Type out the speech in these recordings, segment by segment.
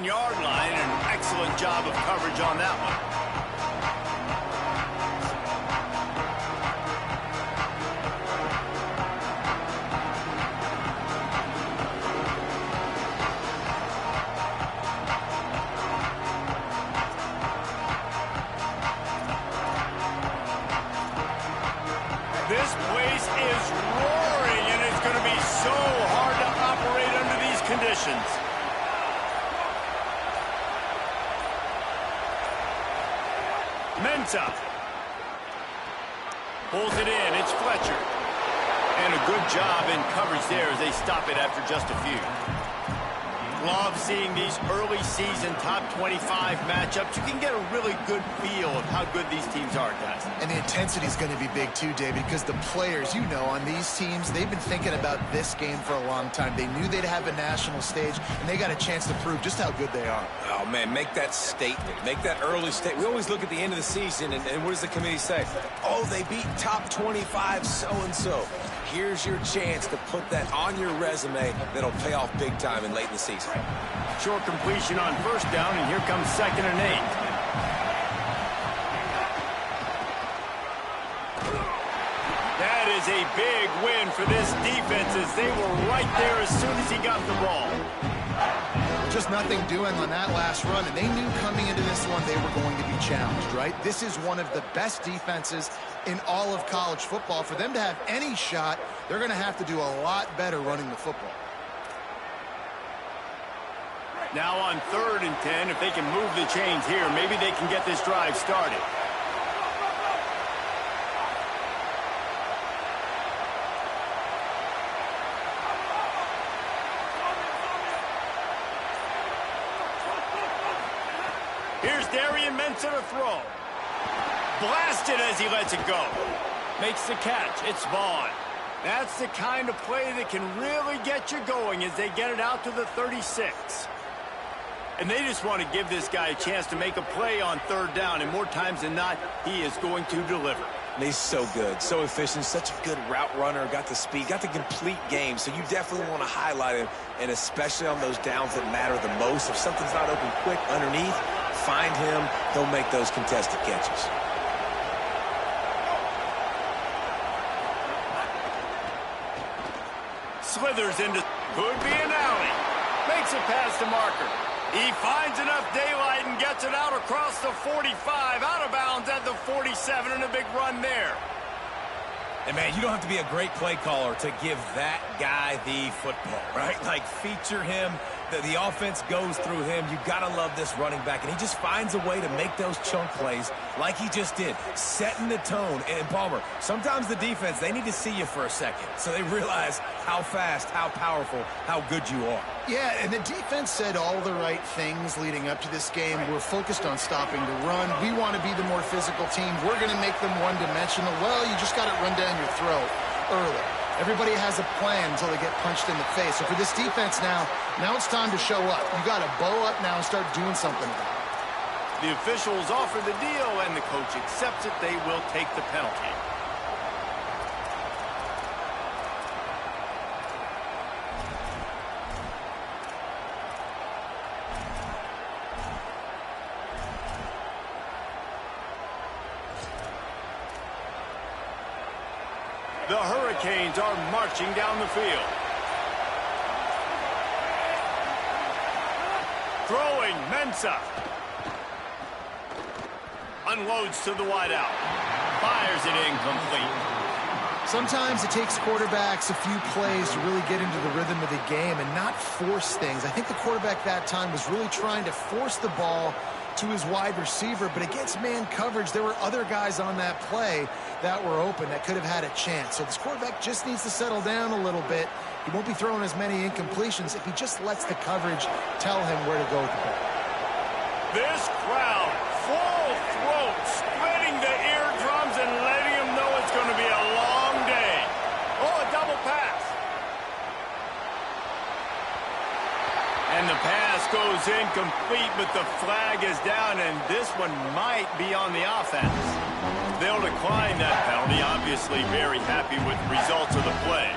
Yard line, an excellent job of coverage on that one. This place is roaring, and it's going to be so hard to operate under these conditions. Mensah pulls it in. It's Fletcher. And a good job in coverage there as they stop it after just a few. Love seeing these early season top 25 matchups. You can get a really good feel of how good these teams are, guys. And the intensity is going to be big too, David, because the players, on these teams, they've been thinking about this game for a long time. They knew they'd have a national stage, and they got a chance to prove just how good they are. Oh, man, make that statement. Make that early statement. We always look at the end of the season, and what does the committee say? Oh, they beat top 25 so-and-so. Here's your chance to put that on your resume that'll pay off big time and late in the season. Short completion on first down, and here comes 2nd and 8. That is a big win for this defense as they were right there as soon as he got the ball. Just nothing doing on that last run, and they knew coming into this one they were going to be challenged, right? This is one of the best defenses in all of college football. For them to have any shot, they're going to have to do a lot better running the football. Now on 3rd and 10, if they can move the chains here, maybe they can get this drive started. Here's Darian Mensah to throw. Blasted as he lets it go. Makes the catch. It's Vaughn. That's the kind of play that can really get you going as they get it out to the 36. And they just want to give this guy a chance to make a play on 3rd down, and more times than not, he is going to deliver. And he's so good, so efficient, such a good route runner, got the speed, got the complete game, so you definitely want to highlight him, and especially on those downs that matter the most. If something's not open quick underneath, find him, he'll make those contested catches. Slithers into, could be an alley. Makes it past the marker. He finds enough daylight and gets it out across the 45, out of bounds at the 47, and a big run there. And, man, you don't have to be a great play caller to give that guy the football, right? Like, feature him. The offense goes through him. You got to love this running back. And he just finds a way to make those chunk plays like he just did, setting the tone. And, Palmer, sometimes the defense, they need to see you for a second so they realize how fast, how powerful, how good you are. Yeah, and the defense said all the right things leading up to this game. We're focused on stopping the run. We want to be the more physical team. We're going to make them one-dimensional. Well, you just got to run down your throat early. Everybody has a plan until they get punched in the face. So for this defense now it's time to show up. You got to bow up now and start doing something about it. The officials offer the deal, and the coach accepts it. They will take the penalty. The Hurricanes are marching down the field. Throwing, Mensah. Unloads to the wideout. Fires it incomplete. Sometimes it takes quarterbacks a few plays to really get into the rhythm of the game and not force things. I think the quarterback that time was really trying to force the ball to his wide receiver, but against man coverage, there were other guys on that play that were open that could have had a chance. So this quarterback just needs to settle down a little bit. He won't be throwing as many incompletions if he just lets the coverage tell him where to go with the ball. This crowd, full throat, splitting the eardrums and letting him know it's going to be a long day. Oh, a double pass. And the pass goes incomplete, but the flag is down, and this one might be on the offense. They'll decline that penalty, obviously very happy with the results of the play.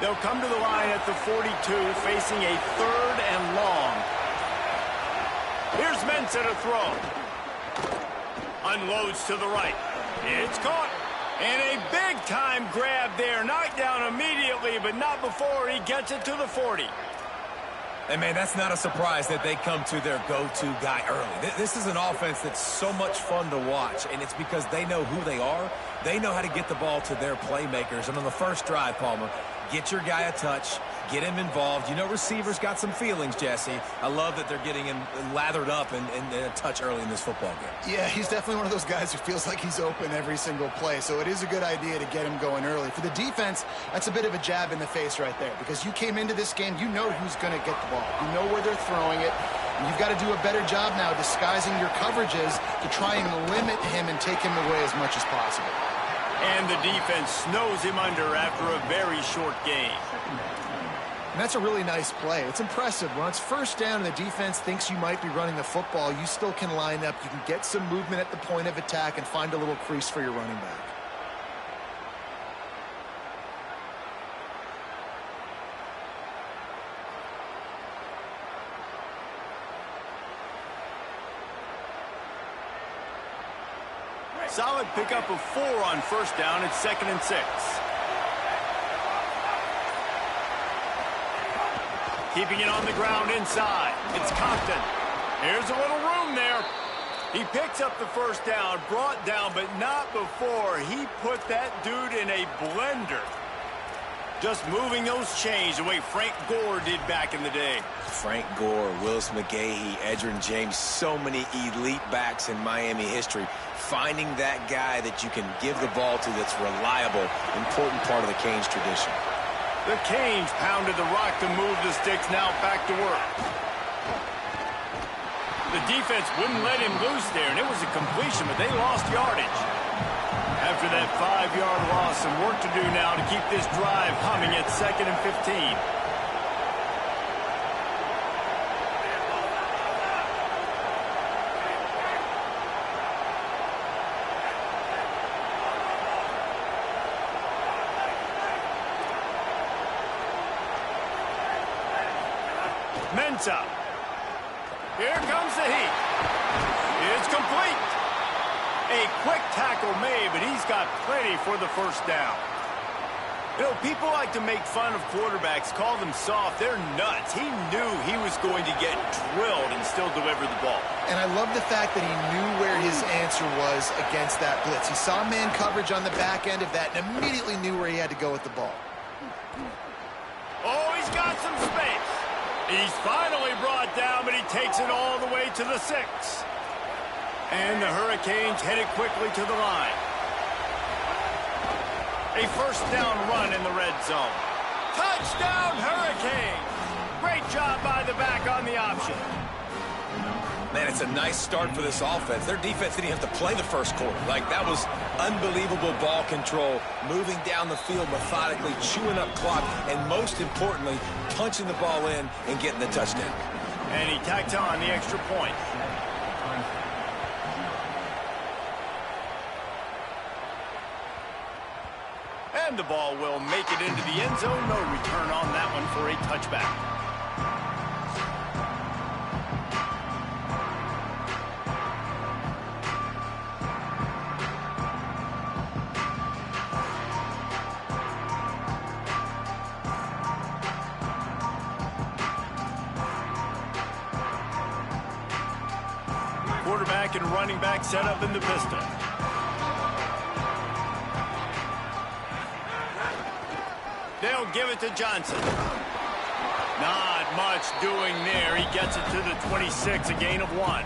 They'll come to the line at the 42, facing a 3rd and long. Here's Mensah to throw. Unloads to the right. It's caught. And a big-time grab there. Knocked down immediately, but not before he gets it to the 40. And, man, that's not a surprise that they come to their go-to guy early. This is an offense that's so much fun to watch, and it's because they know who they are. They know how to get the ball to their playmakers. And on the first drive, Palmer, get your guy a touch, get him involved. You know receivers got some feelings, Jesse. I love that they're getting him lathered up and a touch early in this football game. Yeah, he's definitely one of those guys who feels like he's open every single play, so it is a good idea to get him going early. For the defense, that's a bit of a jab in the face right there, because you came into this game, you know who's going to get the ball. You know where they're throwing it, and you've got to do a better job now disguising your coverages to try and limit him and take him away as much as possible. And the defense snows him under after a very short game. And that's a really nice play. It's impressive. When it's first down and the defense thinks you might be running the football, you still can line up. You can get some movement at the point of attack and find a little crease for your running back. Solid pickup of 4 on first down. It's 2nd and 6. Keeping it on the ground inside. It's Compton. Here's a little room there. He picks up the first down, brought down, but not before he put that dude in a blender. Just moving those chains the way Frank Gore did back in the day. Frank Gore, Willis McGahee, Edgerrin James, so many elite backs in Miami history. Finding that guy that you can give the ball to that's reliable, important part of the Canes tradition. The Canes pounded the rock to move the sticks, now back to work. The defense wouldn't let him loose there, and it was a completion, but they lost yardage. After that 5-yard loss, some work to do now to keep this drive humming at 2nd and 15. Mensah. Here comes the heat. It's complete. A quick tackle made, but he's got plenty for the first down. You know, people like to make fun of quarterbacks, call them soft. They're nuts. He knew he was going to get drilled and still deliver the ball. And I love the fact that he knew where his answer was against that blitz. He saw man coverage on the back end of that and immediately knew where he had to go with the ball. Oh, he's got some space. He's finally brought down, but he takes it all the way to the 6. And the Hurricanes headed quickly to the line. A first down run in the red zone. Touchdown, Hurricanes! Great job by the back on the option. Man, it's a nice start for this offense. Their defense didn't have to play the first quarter. Like, that was unbelievable ball control, moving down the field methodically, chewing up clock, and most importantly, punching the ball in and getting the touchdown. And he tacked on the extra point. And the ball will make it into the end zone. No return on that one for a touchback. Quarterback and running back set up in the pistol. They'll give it to Johnson. Not much doing there. He gets it to the 26, a gain of 1.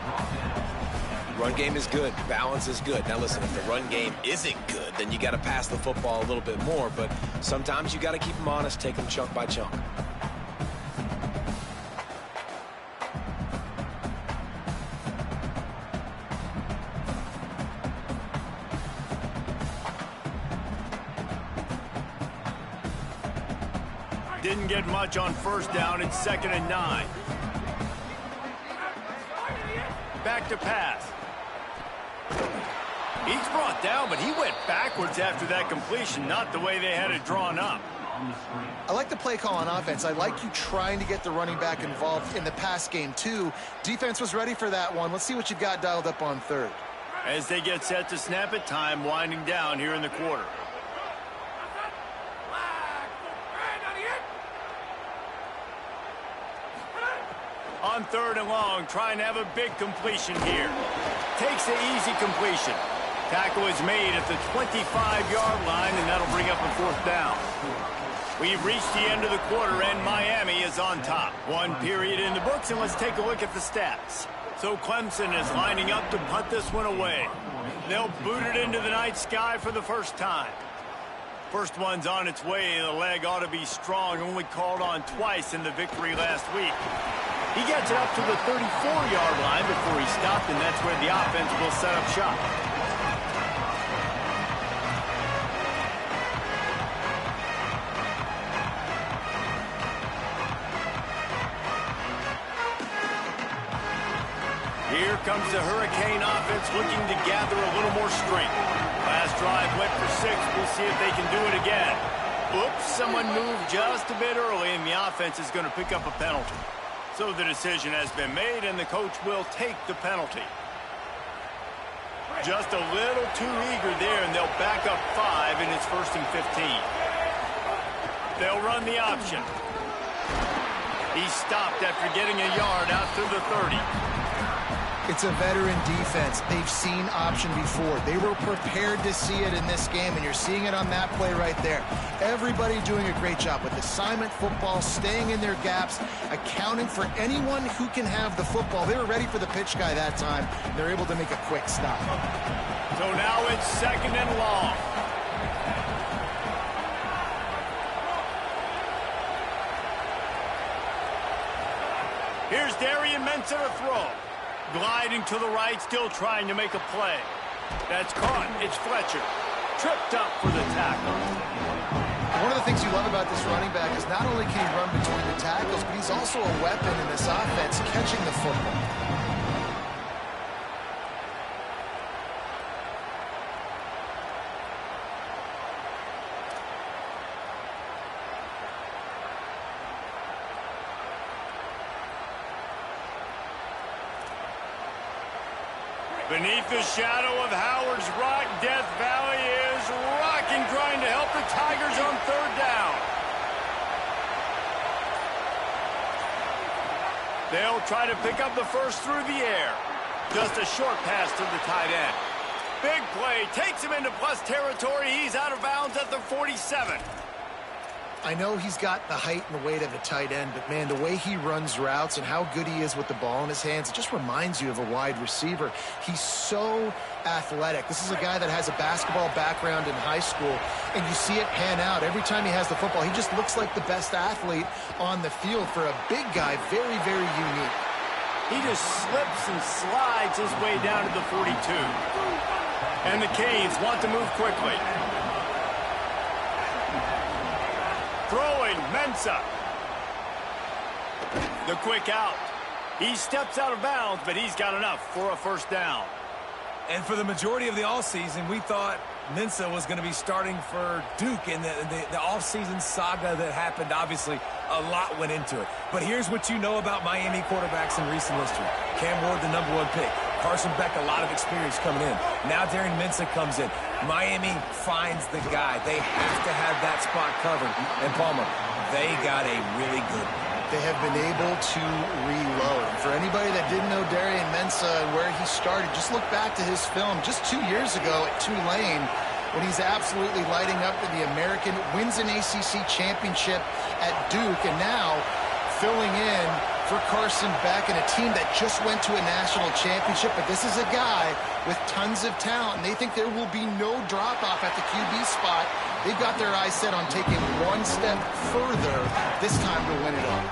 Run game is good. Balance is good. Now, listen, if the run game isn't good, then you got to pass the football a little bit more. But sometimes you got to keep them honest, take them chunk by chunk. Didn't get much on first down. It's 2nd and 9. Back to pass. He's brought down, but he went backwards after that completion, not the way they had it drawn up. I like the play call on offense. I like you trying to get the running back involved in the pass game, too. Defense was ready for that one. Let's see what you've got dialed up on third. As they get set to snap it, time winding down here in the quarter. On third and long, trying to have a big completion here. Takes the easy completion. Tackle is made at the 25-yard line, and that'll bring up a fourth down. We've reached the end of the quarter, and Miami is on top. One period in the books, and let's take a look at the stats. So Clemson is lining up to punt this one away. They'll boot it into the night sky for the first time. First one's on its way. The leg ought to be strong, only called on twice in the victory last week. He gets it up to the 34-yard line before he stopped, and that's where the offense will set up shop. Here comes the Hurricane offense looking to gather a little more strength. Last drive went for 6. We'll see if they can do it again. Oops, someone moved just a bit early, and the offense is going to pick up a penalty. So the decision has been made, and the coach will take the penalty. Just a little too eager there, and they'll back up 5, and it's 1st and 15. They'll run the option. He stopped after getting a yard out to the 30. It's a veteran defense. They've seen option before. They were prepared to see it in this game, and you're seeing it on that play right there. Everybody doing a great job with assignment football, staying in their gaps, accounting for anyone who can have the football. They were ready for the pitch guy that time, and they're able to make a quick stop. So now it's 2nd and long. Here's Darian Mensah to throw. Gliding to the right, still trying to make a play. That's caught. It's Fletcher. Tripped up for the tackle. One of the things you love about this running back is not only can he run between the tackles, but he's also a weapon in this offense, catching the football. Beneath the shadow of Howard's Rock, Death Valley is rocking, trying to help the Tigers on 3rd down. They'll try to pick up the first through the air. Just a short pass to the tight end. Big play, takes him into plus territory. He's out of bounds at the 47. I know he's got the height and the weight of a tight end, but, man, the way he runs routes and how good he is with the ball in his hands, it just reminds you of a wide receiver. He's so athletic. This is a guy that has a basketball background in high school, and you see it pan out. Every time he has the football, he just looks like the best athlete on the field. For a big guy, very, very unique. He just slips and slides his way down to the 42. And the Canes want to move quickly. Throwing, Mensah. The quick out. He steps out of bounds, but he's got enough for a first down. And for the majority of the offseason, we thought Mensah was going to be starting for Duke in the offseason saga that happened. Obviously, a lot went into it. But here's what you know about Miami quarterbacks in recent history. Cam Ward, the #1 pick. Carson Beck, a lot of experience coming in. Now Darian Mensah comes in. Miami finds the guy. They have to have that spot covered. And Palmer, they got a really good one. They have been able to reload. For anybody that didn't know Darian Mensah and where he started, just look back to his film just 2 years ago at Tulane when he's absolutely lighting up for the American, wins an ACC championship at Duke, and now filling in for Carson Beck and a team that just went to a national championship. But this is a guy with tons of talent, and they think there will be no drop-off at the QB spot. They've got their eyes set on taking one step further this time to win it all.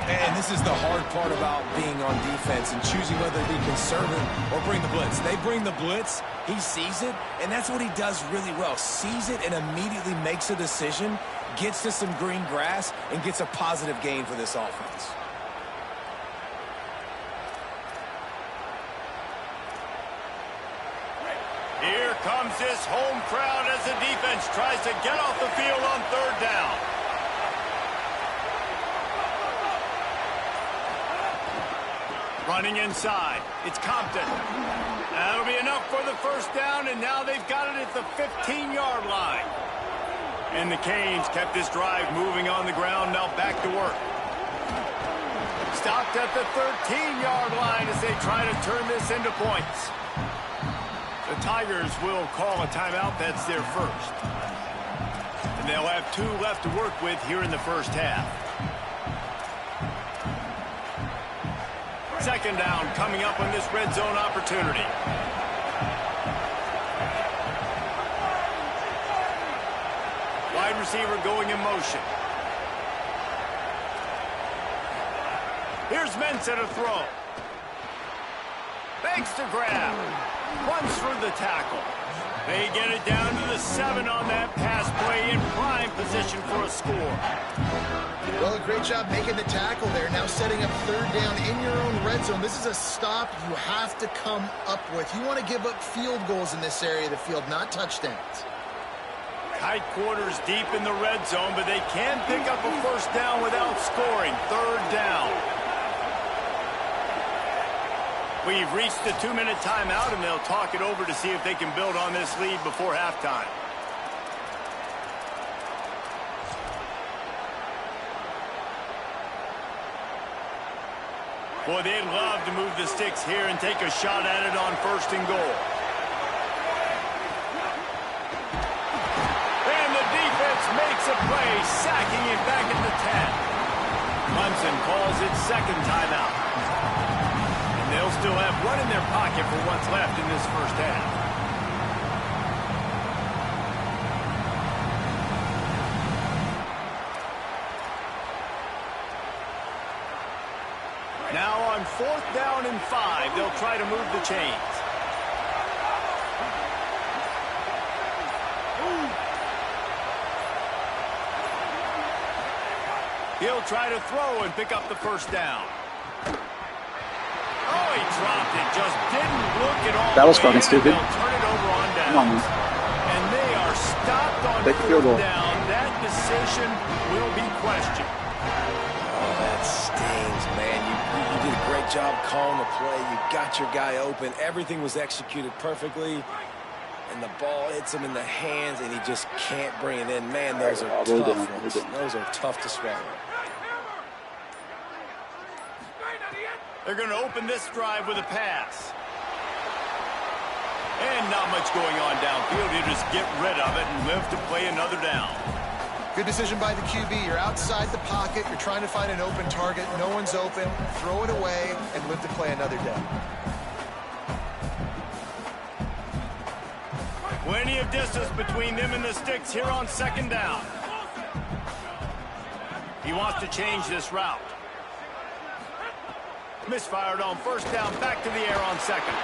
And this is the hard part about being on defense and choosing whether to be conservative or bring the blitz. They bring the blitz, he sees it, and that's what he does really well. Sees it and immediately makes a decision, gets to some green grass, and gets a positive gain for this offense. Here comes this home crowd as the defense tries to get off the field on 3rd down. Running inside. It's Compton. That'll be enough for the first down, and now they've got it at the 15-yard line. And the Canes kept this drive moving on the ground. Now back to work. Stopped at the 13-yard line as they try to turn this into points. The Tigers will call a timeout. That's their first. And they'll have 2 left to work with here in the first half. Second down coming up on this red zone opportunity. Wide receiver going in motion. Here's Mensah to throw. Fakes to grab. Runs for the tackle. They get it down to the 7 on that pass play in prime position for a score. Well, a great job making the tackle there. Now setting up third down in your own red zone. This is a stop you have to come up with. You want to give up field goals in this area of the field, not touchdowns. Tight quarters deep in the red zone, but they can pick up a first down without scoring. Third down. We've reached the 2-minute timeout, and they'll talk it over to see if they can build on this lead before halftime. Boy, they'd love to move the sticks here and take a shot at it on first and goal. And the defense makes a play, sacking it back at the 10. Clemson calls its second timeout. And they'll still have one in their pocket for what's left in this first half. Now on 4th down and 5, they'll try to move the chains. He'll try to throw and pick up the first down. Oh, he dropped it. Just didn't look at all. That was fucking stupid. They'll turn it over on downs. And they are stopped on 4th down. That decision will be questioned. Oh, that stings, man. You did a great job calling the play. You got your guy open. Everything was executed perfectly. And the ball hits him in the hands, and he just can't bring it in. Man, those are tough ones. Those are tough to swallow. They're going to open this drive with a pass. And not much going on downfield. You just get rid of it and live to play another down. Good decision by the QB. You're outside the pocket. You're trying to find an open target. No one's open. Throw it away and live to play another day. Plenty of distance between them and the sticks here on 2nd down. He wants to change this route. Misfired on 1st down, back to the air on 2nd.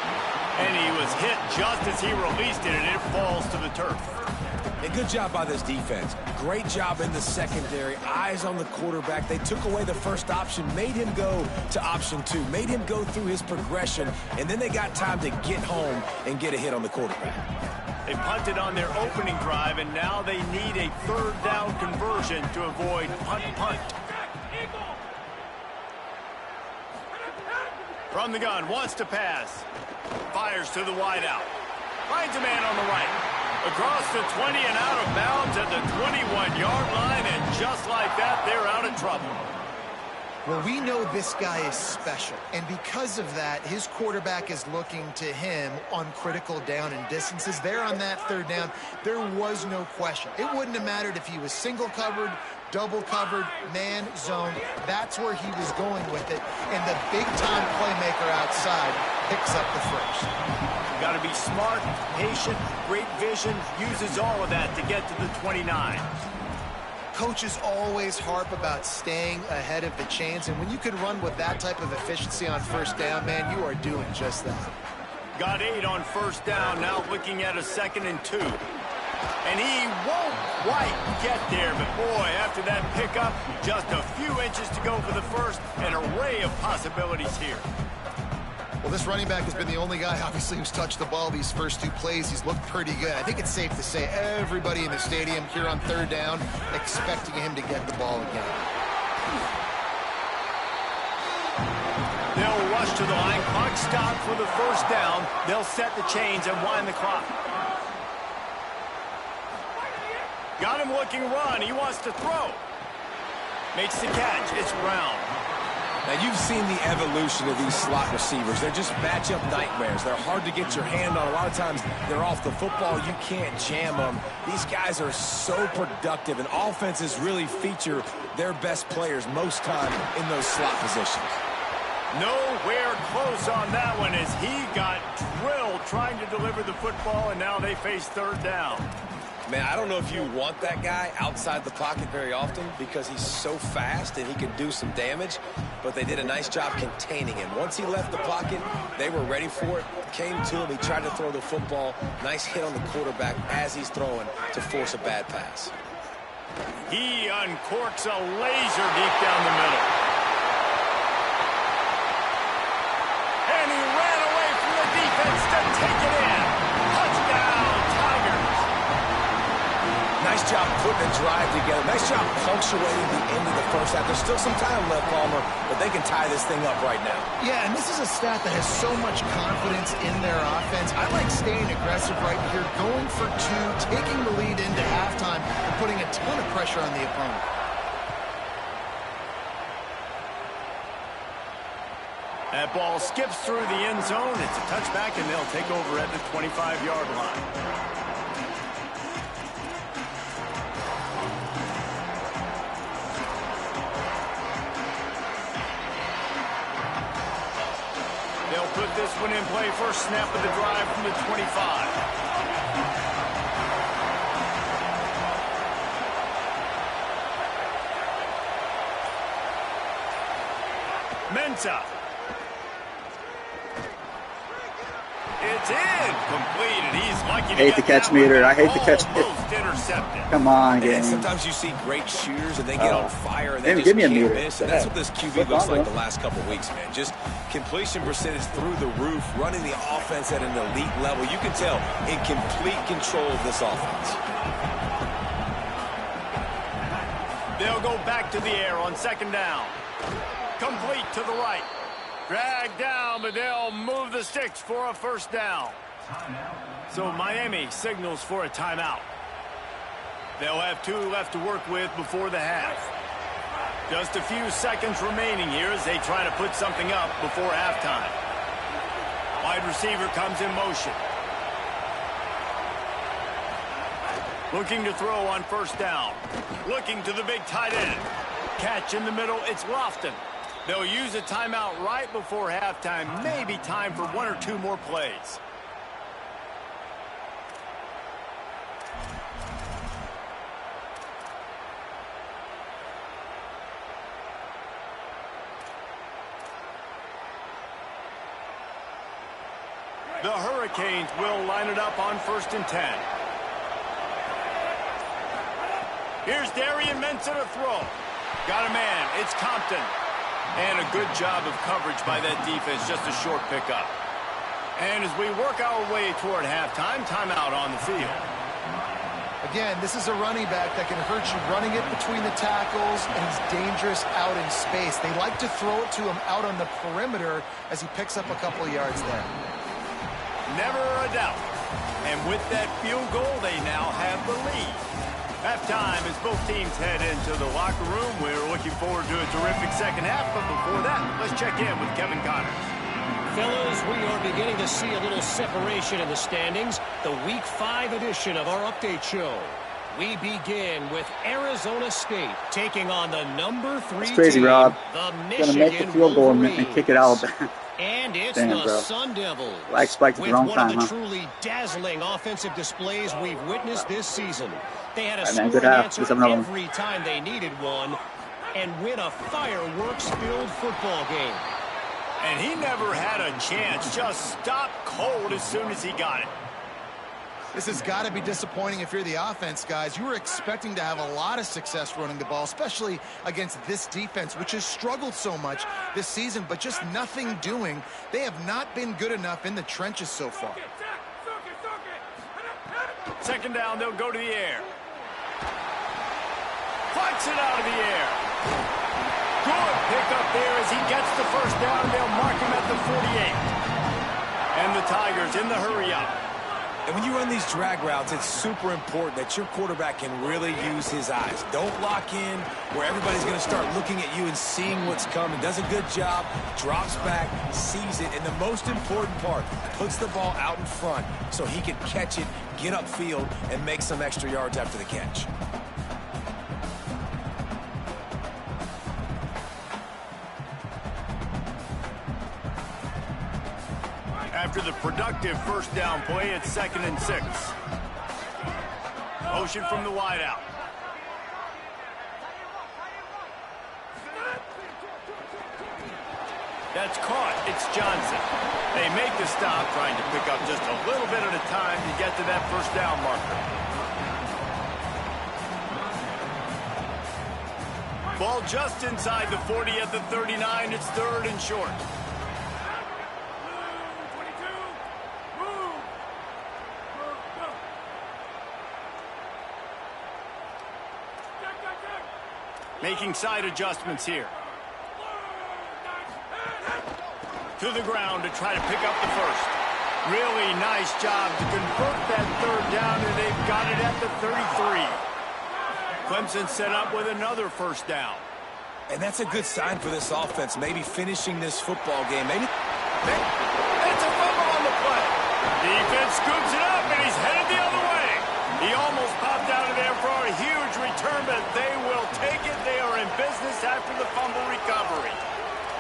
And he was hit just as he released it, and it falls to the turf. And good job by this defense. Great job in the secondary. Eyes on the quarterback. They took away the first option, made him go to option 2, made him go through his progression, and then they got time to get home and get a hit on the quarterback. They punted on their opening drive, and now they need a 3rd down conversion to avoid punt. From the gun, wants to pass. Fires to the wideout. Finds a man on the right. Across the 20 and out of bounds at the 21-yard line, and just like that, they're out of trouble. Well, we know this guy is special, and because of that, his quarterback is looking to him on critical down and distances. There on that 3rd down, there was no question. It wouldn't have mattered if he was single covered, double covered, man, zone. That's where he was going with it, and the big-time playmaker outside picks up the first. Got to be smart, patient, great vision, uses all of that to get to the 29. Coaches always harp about staying ahead of the chains, and when you can run with that type of efficiency on 1st down, man, you are doing just that. Got 8 on 1st down, now looking at a 2nd and 2. And he won't quite get there, but boy, after that pickup, just a few inches to go for the first, an array of possibilities here. Well, this running back has been the only guy, obviously, who's touched the ball these first 2 plays. He's looked pretty good. I think it's safe to say everybody in the stadium here on 3rd down expecting him to get the ball again. They'll run rush to the line. Clock stopped for the first down. They'll set the chains and wind the clock. Got him looking run. He wants to throw. Makes the catch. It's Brown. Now, you've seen the evolution of these slot receivers. They're just matchup nightmares. They're hard to get your hand on. A lot of times, they're off the football. You can't jam them. These guys are so productive, and offenses really feature their best players most time in those slot positions. Nowhere close on that one as he got drilled trying to deliver the football, and now they face third down. Man, I don't know if you want that guy outside the pocket very often because he's so fast and he can do some damage, but they did a nice job containing him. Once he left the pocket, they were ready for it, came to him, he tried to throw the football. Nice hit on the quarterback as he's throwing to force a bad pass. He uncorks a laser deep down the middle. And he ran away from the defense to take it in. Touchdown, Tigers. Nice job putting a drive together. Nice job punctuating the end of the first half. There's still some time left, Palmer, but they can tie this thing up right now. Yeah, and this is a stat that has so much confidence in their offense. I like staying aggressive right here, going for two, taking the lead into halftime, and putting a ton of pressure on the opponent. That ball skips through the end zone. It's a touchback, and they'll take over at the 25-yard line. They'll put this one in play. First snap of the drive from the 25. Mensah. It's in. Completed. He's lucky to hate the catch meter. I hate the catch meter. Intercepted. Come on, game. Sometimes you see great shooters and they get on fire and they just give me a can't meter. miss. And that's what this QB looks like the last couple weeks, man. Just completion percentage through the roof, running the offense at an elite level. You can tell in complete control of this offense. They'll go back to the air on second down. Complete to the right. Dragged down, but they'll move the sticks for a first down. So Miami signals for a timeout. They'll have 2 left to work with before the half. Just a few seconds remaining here as they try to put something up before halftime. Wide receiver comes in motion. Looking to throw on first down. Looking to the big tight end. Catch in the middle, it's Lofton. They'll use a timeout right before halftime. Maybe time for 1 or 2 more plays. The Hurricanes will line it up on 1st and 10. Here's Darian Mensah to throw. Got a man. It's Compton. And a good job of coverage by that defense. Just a short pickup. And as we work our way toward halftime, timeout on the field. Again, this is a running back that can hurt you running it between the tackles, and he's dangerous out in space. They like to throw it to him out on the perimeter as he picks up a couple yards there. Never a doubt. And with that field goal, they now have the lead. Halftime as both teams head into the locker room. We're looking forward to a terrific second half, but before that, let's check in with Kevin Connors. Fellas, we are beginning to see a little separation in the standings. The Week 5 edition of our update show. We begin with Arizona State taking on the number 3 It's crazy, team, Rob. the He's gonna make the field goal and kick it out. And it's Damn, the bro. Sun Devils. I expected the wrong with time, one of the huh? truly dazzling offensive displays we've witnessed this season. They had a All right, man, scoring good half. answer Let's have another one. every time they needed one and win a fireworks-filled football game. And he never had a chance. Just stopped cold as soon as he got it. This has got to be disappointing if you're the offense, guys. You were expecting to have a lot of success running the ball, especially against this defense, which has struggled so much this season, but just nothing doing. They have not been good enough in the trenches so far. Second down, they'll go to the air. Flights it out of the air. Good pickup there as he gets the first down. They'll mark him at the 48. And the Tigers in the hurry-up. And when you run these drag routes, it's super important that your quarterback can really use his eyes. Don't lock in where everybody's going to start looking at you and seeing what's coming. Does a good job, drops back, sees it, and the most important part, puts the ball out in front so he can catch it, get upfield, and make some extra yards after the catch. After the productive first down play, it's 2nd and 6. Motion from the wideout. That's caught. It's Johnson. They make the stop, trying to pick up just a little bit at a time to get to that first down marker. Ball just inside the 40 at the 39. It's 3rd and short. Making side adjustments here. To the ground to try to pick up the first. Really nice job to convert that 3rd down, and they've got it at the 33. Clemson set up with another first down. And that's a good sign for this offense, maybe finishing this football game. Maybe That's a fumble on the play. Defense scoops it up, and he's headed the other way. He almost popped out of there for a huge return, but they will take it. They are in business after the fumble recovery.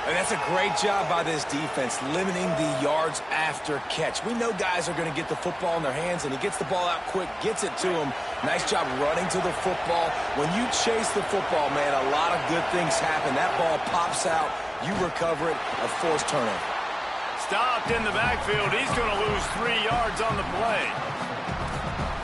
And that's a great job by this defense, limiting the yards after catch. We know guys are going to get the football in their hands, and he gets the ball out quick, gets it to him. Nice job running to the football. When you chase the football, man, a lot of good things happen. That ball pops out, you recover it, a forced turnover. Stopped in the backfield. He's going to lose 3 yards on the play.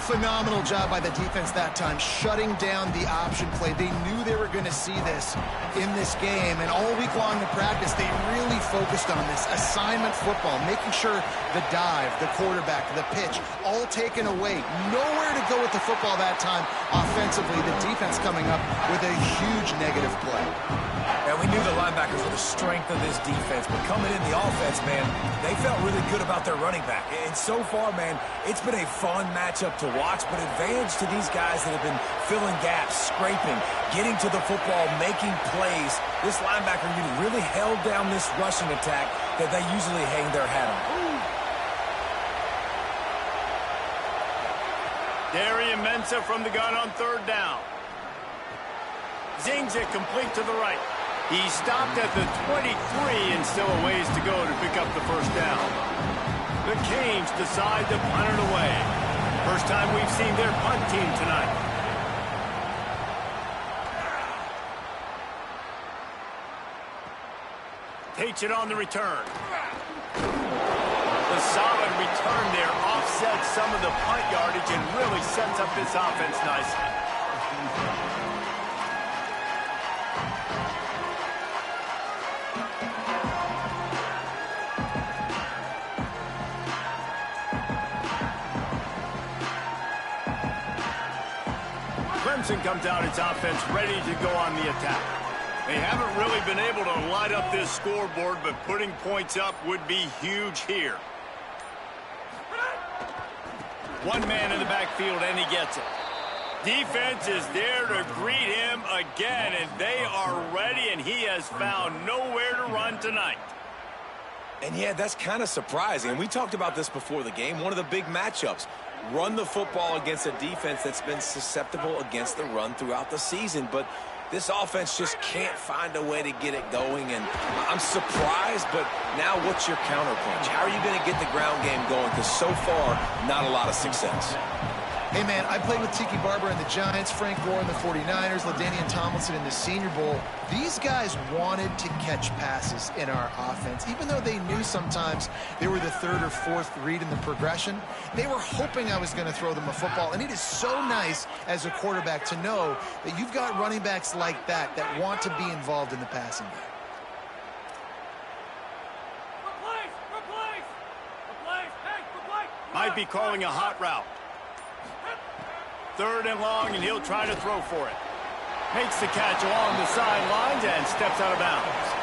Phenomenal job by the defense that time, shutting down the option play. They knew they were going to see this in this game, and all week long in practice, they really focused on this assignment football, making sure the dive, the quarterback, the pitch, all taken away. Nowhere to go with the football that time offensively. The defense coming up with a huge negative play. And we knew the linebackers were the strength of this defense, but coming in the offense, man, they felt really good about their running back. And so far, man, it's been a fun matchup to watch, but advantage to these guys that have been filling gaps, scraping, getting to the football, making plays. This linebacker unit really held down this rushing attack that they usually hang their hat on. Darian Mensah from the gun on 3rd down. Zings it complete to the right. He stopped at the 23 and still a ways to go to pick up the first down. The Canes decide to punt it away. First time we've seen their punt team tonight. Takes it on the return. The solid return there offsets some of the punt yardage and really sets up this offense nicely. Clemson comes out its offense ready to go on the attack. They haven't really been able to light up this scoreboard, but putting points up would be huge here. One man in the backfield, and he gets it. Defense is there to greet him again, and they are ready, and he has found nowhere to run tonight. And yeah, that's kind of surprising. And we talked about this before the game. One of the big matchups. Run the football against a defense that's been susceptible against the run throughout the season. But this offense just can't find a way to get it going. And I'm surprised, but now what's your counterpunch? How are you going to get the ground game going? Because so far, not a lot of success. Hey, man, I played with Tiki Barber and the Giants, Frank Gore and the 49ers, LaDainian Tomlinson in the Senior Bowl. These guys wanted to catch passes in our offense. Even though they knew sometimes they were the 3rd or 4th read in the progression, they were hoping I was going to throw them a football. And it is so nice as a quarterback to know that you've got running backs like that that want to be involved in the passing game. Might be calling a hot route. 3rd and long, and he'll try to throw for it. Makes the catch along the sidelines and steps out of bounds.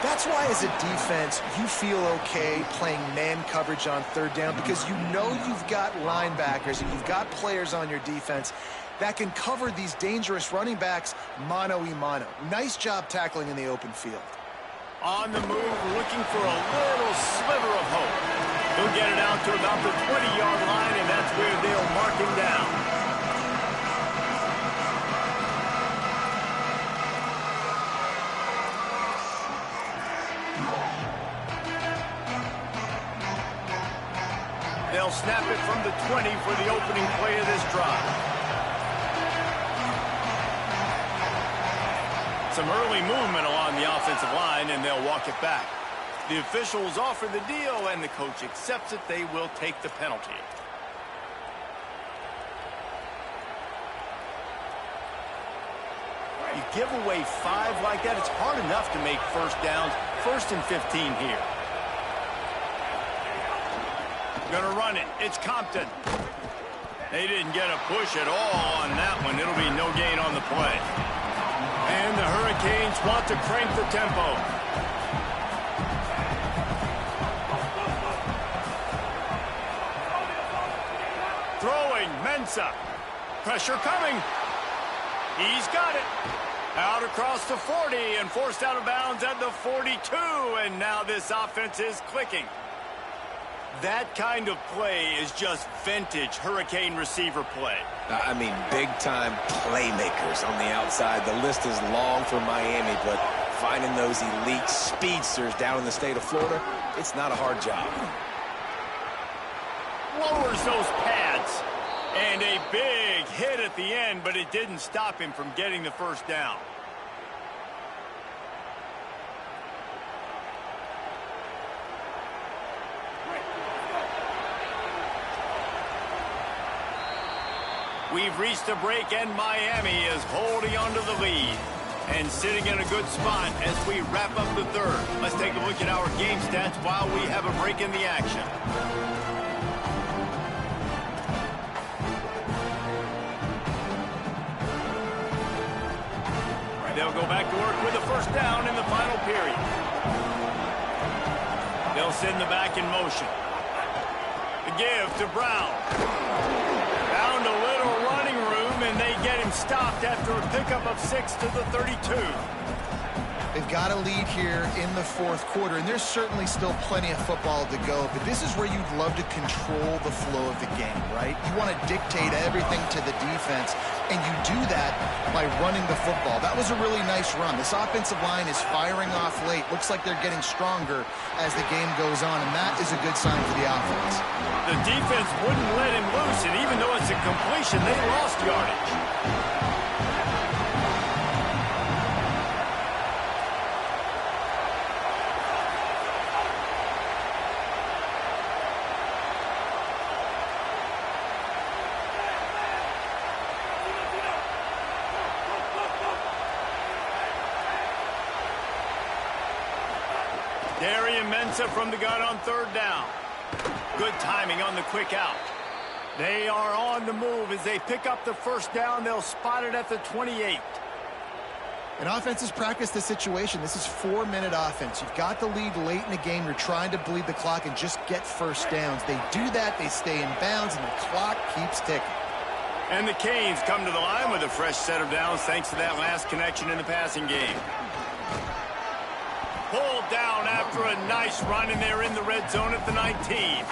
That's why as a defense, you feel okay playing man coverage on third down because you know you've got linebackers and you've got players on your defense that can cover these dangerous running backs mano-a-mano. Nice job tackling in the open field. On the move, looking for a little sliver of hope. He'll get it out to about the 20-yard line, and that's where they'll mark him down. They'll snap it from the 20 for the opening play of this drive. Some early movement along the offensive line, and they'll walk it back. The officials offer the deal, and the coach accepts it. They will take the penalty. You give away 5 like that, it's hard enough to make first downs. 1st and 15 here. Gonna run it. It's Compton. They didn't get a push at all on that one. It'll be no gain on the play. And the Hurricanes want to crank the tempo. Throwing, Mensah. Pressure coming. He's got it. Out across the 40 and forced out of bounds at the 42. And now this offense is clicking. That kind of play is just vintage Hurricane receiver play. I mean, big-time playmakers on the outside. The list is long for Miami, but finding those elite speedsters down in the state of Florida, it's not a hard job. Lowers those pads. And a big hit at the end, but it didn't stop him from getting the first down. We've reached a break, and Miami is holding on to the lead and sitting in a good spot as we wrap up the third. Let's take a look at our game stats while we have a break in the action. They'll go back to work with a first down in the final period. They'll send the back in motion. The give to Brown. Found a little running room, and they get him stopped after a pickup of 6 to the 32. They've got a lead here in the fourth quarter, and there's certainly still plenty of football to go, but this is where you'd love to control the flow of the game, right? You want to dictate everything to the defense, and you do that by running the football. That was a really nice run. This offensive line is firing off late. Looks like they're getting stronger as the game goes on, and that is a good sign for the offense. The defense wouldn't let him loose, and even though it's a completion, they lost yardage. Mensah from the gun on third down. Good timing on the quick out. They are on the move as they pick up the first down. They'll spot it at the 28. And offenses practice the situation. This is 4-minute offense. You've got the lead late in the game. You're trying to bleed the clock and just get first downs. They do that. They stay in bounds, and the clock keeps ticking. And the Canes come to the line with a fresh set of downs thanks to that last connection in the passing game. Pulled down after a nice run, and they're in the red zone at the 19.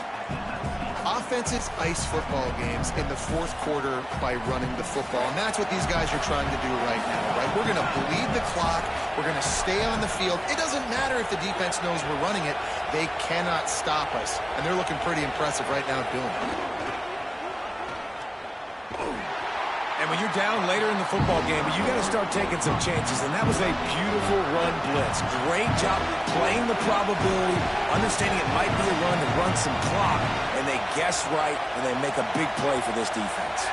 Offenses ice football games in the fourth quarter by running the football, and that's what these guys are trying to do right now, right? We're going to bleed the clock. We're going to stay on the field. It doesn't matter if the defense knows we're running it. They cannot stop us, and they're looking pretty impressive right now doing it. And when you're down later in the football game, you got to start taking some chances. And that was a beautiful run blitz. Great job playing the probability, understanding it might be a run to run some clock, and they guess right, and they make a big play for this defense.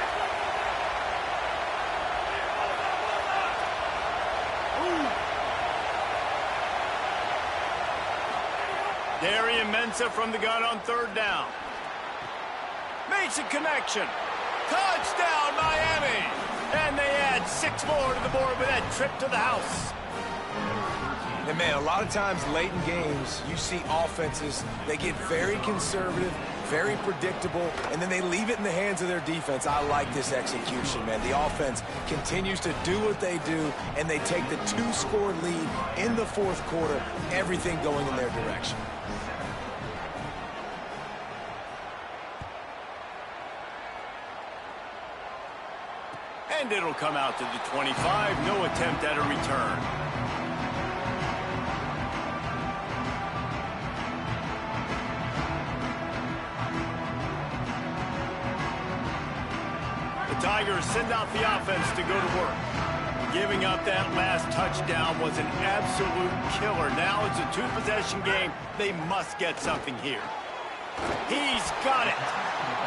Darian Mensah from the gun on third down. Makes a connection. Touchdown, Miami! And they add 6 more to the board with that trip to the house. And, man, a lot of times late in games, you see offenses, they get very conservative, very predictable, and then they leave it in the hands of their defense. I like this execution, man. The offense continues to do what they do, and they take the 2-score lead in the fourth quarter, everything going in their direction. And it'll come out to the 25. No attempt at a return. The Tigers send out the offense to go to work. Giving up that last touchdown was an absolute killer. Now it's a 2-possession game. They must get something here. He's got it.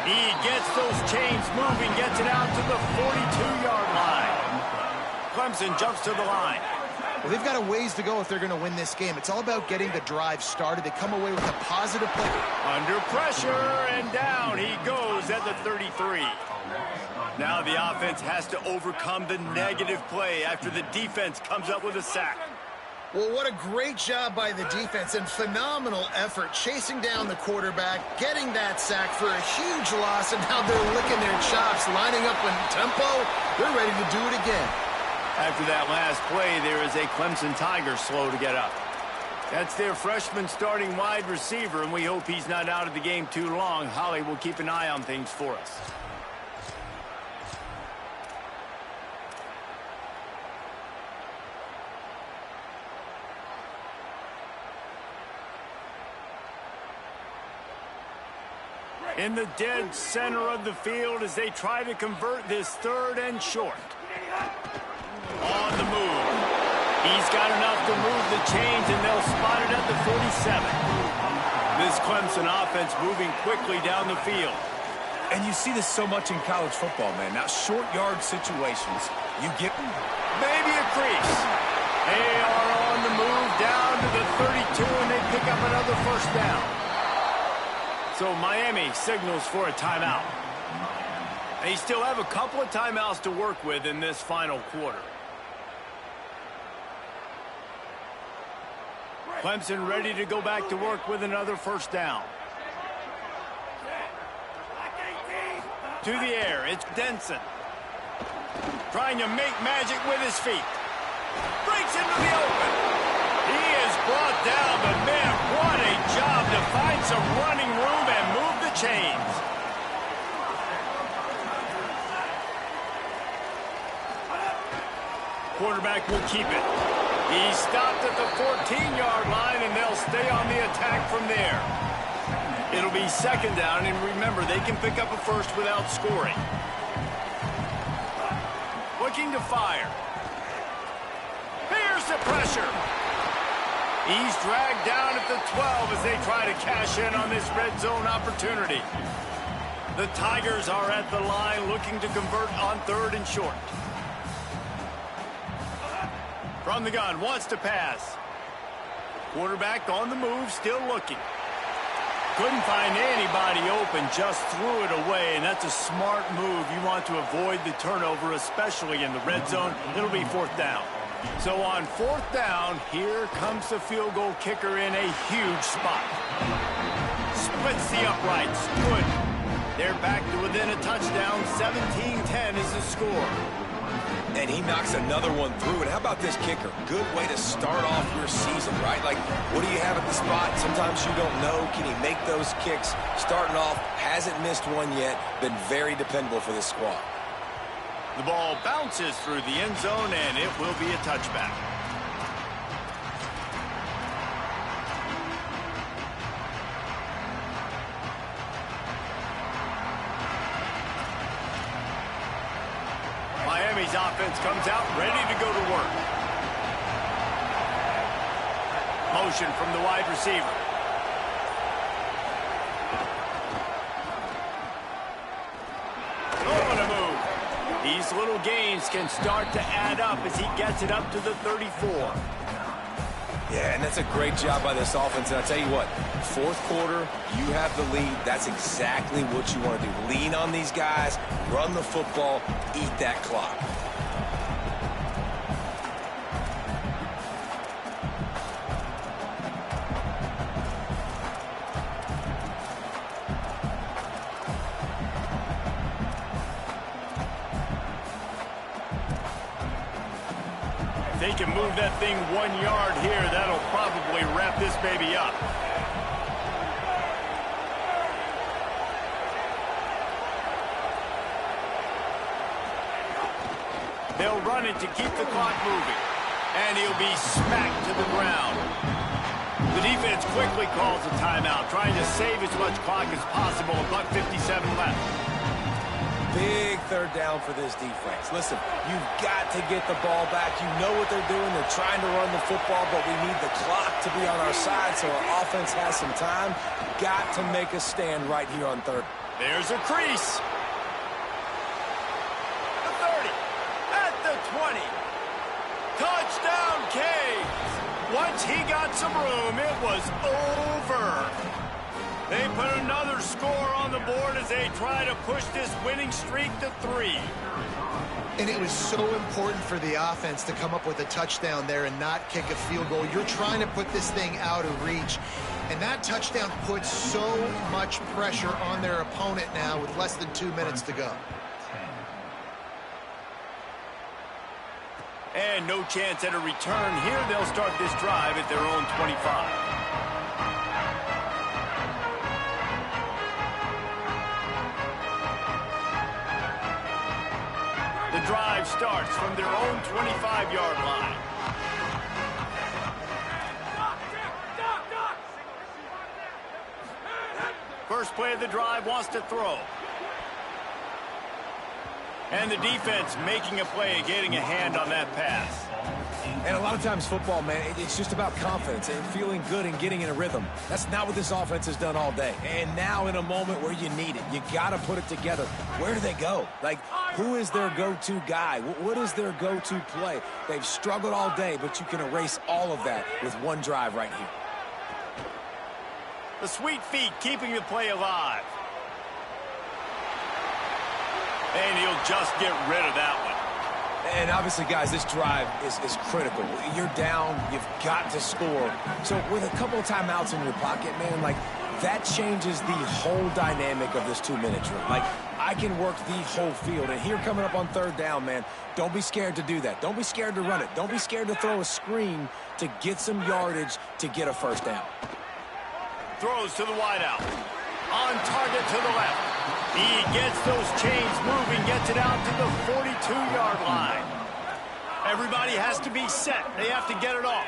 He gets those chains moving, gets it out to the 42-yard line. Clemson jumps to the line. Well, they've got a ways to go if they're going to win this game. It's all about getting the drive started. They come away with a positive play. Under pressure, and down he goes at the 33. Now the offense has to overcome the negative play after the defense comes up with a sack. Well, what a great job by the defense and phenomenal effort chasing down the quarterback, getting that sack for a huge loss, and now they're licking their chops, lining up in tempo. They're ready to do it again. After that last play, there is a Clemson Tiger slow to get up. That's their freshman starting wide receiver, and we hope he's not out of the game too long. Holly will keep an eye on things for us. In the dead center of the field as they try to convert this 3rd and short. On the move. He's got enough to move the chains, and they'll spot it at the 47. This Clemson offense moving quickly down the field. And you see this so much in college football, man. Now, short yard situations, you get Maybe a crease. They are on the move down to the 32, and they pick up another first down. So Miami signals for a timeout. They still have a couple of timeouts to work with in this final quarter. Clemson ready to go back to work with another first down. To the air, it's Denson. Trying to make magic with his feet. Breaks into the open. He is brought down, but man, what a job to find some running room and move the chains. Quarterback will keep it. He stopped at the 14-yard line, and they'll stay on the attack from there. It'll be 2nd down, and remember, they can pick up a first without scoring. Looking to fire. Here's the pressure. He's dragged down at the 12 as they try to cash in on this red zone opportunity. The Tigers are at the line looking to convert on 3rd and short. From the gun, wants to pass. Quarterback on the move, still looking. Couldn't find anybody open, just threw it away, and that's a smart move. You want to avoid the turnover, especially in the red zone. It'll be 4th down. So on 4th down, here comes the field goal kicker in a huge spot. Splits the uprights. Good. They're back to within a touchdown. 17-10 is the score. And he knocks another one through. And how about this kicker? Good way to start off your season, right? Like, what do you have at the spot? Sometimes you don't know. Can he make those kicks? Starting off, hasn't missed one yet. Been very dependable for this squad. The ball bounces through the end zone, and it will be a touchback. Miami's offense comes out ready to go to work. Motion from the wide receiver. Over the move. These little gains can start to add up as he gets it up to the 34. Yeah, and that's a great job by this offense. And I'll tell you what, fourth quarter, you have the lead. That's exactly what you want to do. Lean on these guys, run the football, eat that clock. They can move that thing 1 yard here. That'll probably wrap this baby up. They'll run it to keep the clock moving. And he'll be smacked to the ground. The defense quickly calls a timeout, trying to save as much clock as possible. $1:57 left. Big third down for this defense. Listen, you've got to get the ball back. You know what they're doing. They're trying to run the football, but we need the clock to be on our side so our offense has some time. Got to make a stand right here on third. There's a crease. The 30. At the 20. Touchdown, Canes. Once he got some room, it was over. They put another score on the board as they try to push this winning streak to 3. And it was so important for the offense to come up with a touchdown there and not kick a field goal. You're trying to put this thing out of reach. And that touchdown puts so much pressure on their opponent now with less than 2 minutes to go. And no chance at a return here. They'll start this drive at their own 25. The drive starts from their own 25-yard line. First play of the drive wants to throw. And the defense making a play, getting a hand on that pass. And a lot of times football, man, it's just about confidence and feeling good and getting in a rhythm. That's not what this offense has done all day. And now in a moment where you need it, you got to put it together. Where do they go? Like, who is their go-to guy? What is their go-to play? They've struggled all day, but you can erase all of that with one drive right here. The sweet feet keeping the play alive. And he'll just get rid of that one. And obviously, guys, this drive is critical. You're down. You've got to score. So with a couple of timeouts in your pocket, man, like, that changes the whole dynamic of this 2-minute drill. Like, I can work the whole field. And here coming up on third down, man, don't be scared to do that. Don't be scared to run it. Don't be scared to throw a screen to get some yardage to get a first down. Throws to the wideout. On target to the left. He gets those chains moving, gets it out to the 42-yard line. Everybody has to be set. They have to get it off.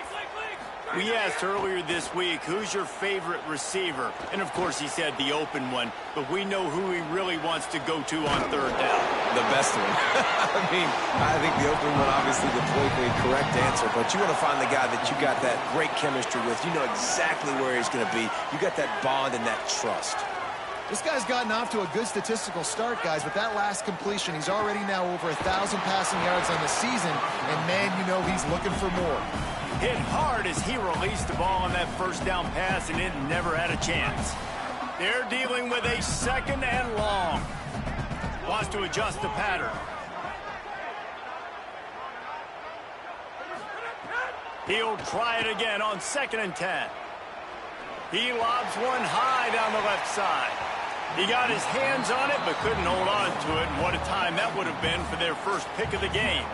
We asked earlier this week, who's your favorite receiver? And, of course, he said the open one. But we know who he really wants to go to on third down. The best one. I think the open one, obviously, the politically correct answer. But you want to find the guy that you got that great chemistry with. You know exactly where he's going to be. You got that bond and that trust. This guy's gotten off to a good statistical start, guys, but that last completion, he's already now over 1,000 passing yards on the season, and, man, you know he's looking for more. Hit hard as he released the ball on that first down pass, and it never had a chance. They're dealing with a second and long. Wants to adjust the pattern. He'll try it again on 2nd and 10. He lobs one high down the left side. He got his hands on it, but couldn't hold on to it. And what a time that would have been for their first pick of the game.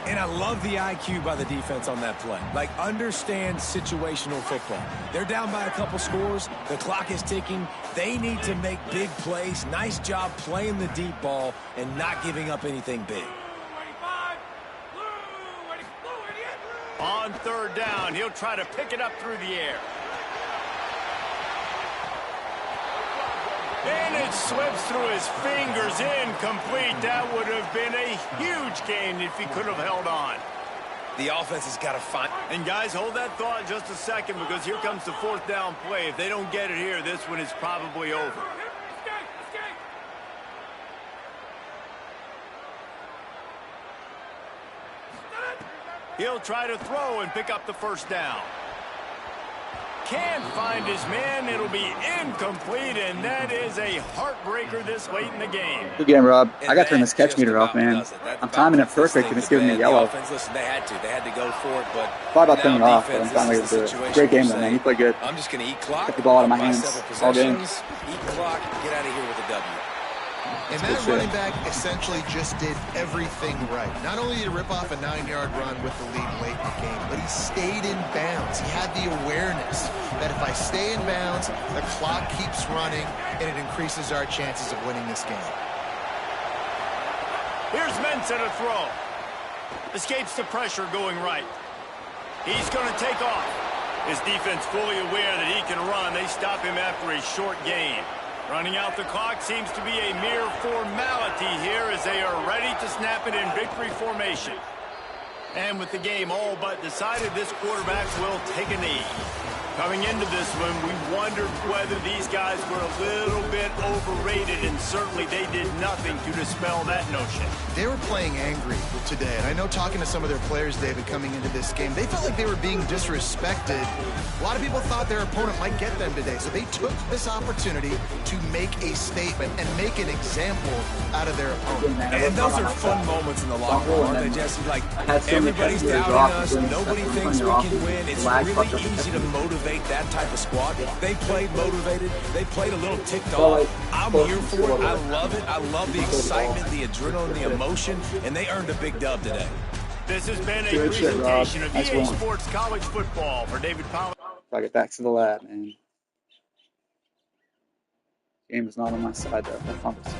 And I love the IQ by the defense on that play. Like, understand situational football. They're down by a couple scores. The clock is ticking. They need to make big plays. Nice job playing the deep ball and not giving up anything big. On third down, he'll try to pick it up through the air. And it slips through his fingers, incomplete. That would have been a huge gain if he could have held on. The offense has got to find. And guys, hold that thought just a second, because here comes the fourth down play. If they don't get it here, this one is probably over. He'll try to throw and pick up the first down. can't find his man. It'll be incomplete, and that is a heartbreaker this late in the game. Good game, Rob. I got to turn this catch meter off, man. I'm timing it perfect, and it's giving me yellow. Listen, they had to go for it, but thought about turning it off, but I'm finally going to do it. Great game, though, man. You played good. I'm just going to eat clock. Took the ball out of my hands all game. Eat clock, get out of here with a W. And that running back essentially just did everything right. Not only did he rip off a 9-yard run with the lead late in the game, but he stayed in bounds. He had the awareness that if I stay in bounds, the clock keeps running, and it increases our chances of winning this game. Here's Mensa to throw. Escapes the pressure going right. He's going to take off. His defense fully aware that he can run. They stop him after a short gain. Running out the clock seems to be a mere formality here as they are ready to snap it in victory formation. And with the game all but decided, this quarterback will take a knee. Coming into this one, we wondered whether these guys were a little bit overrated, and certainly they did nothing to dispel that notion. They were playing angry today, and I know talking to some of their players, David, coming into this game, they felt like they were being disrespected. A lot of people thought their opponent might get them today, so they took this opportunity to make a statement and make an example out of their opponent. And those are fun moments in the locker room, aren't they, Jesse? Like, everybody's doubting us, nobody thinks we can win. It's really easy to motivate that type of squad. They played motivated. They played a little ticked off. I'm here for it. I love it. I love the excitement, the adrenaline, the emotion, and they earned a big dub today. This has been a presentation of EA Sports College Football. For David Powell. I'll get back to the lab, man. Game is not on my side, though. I promise.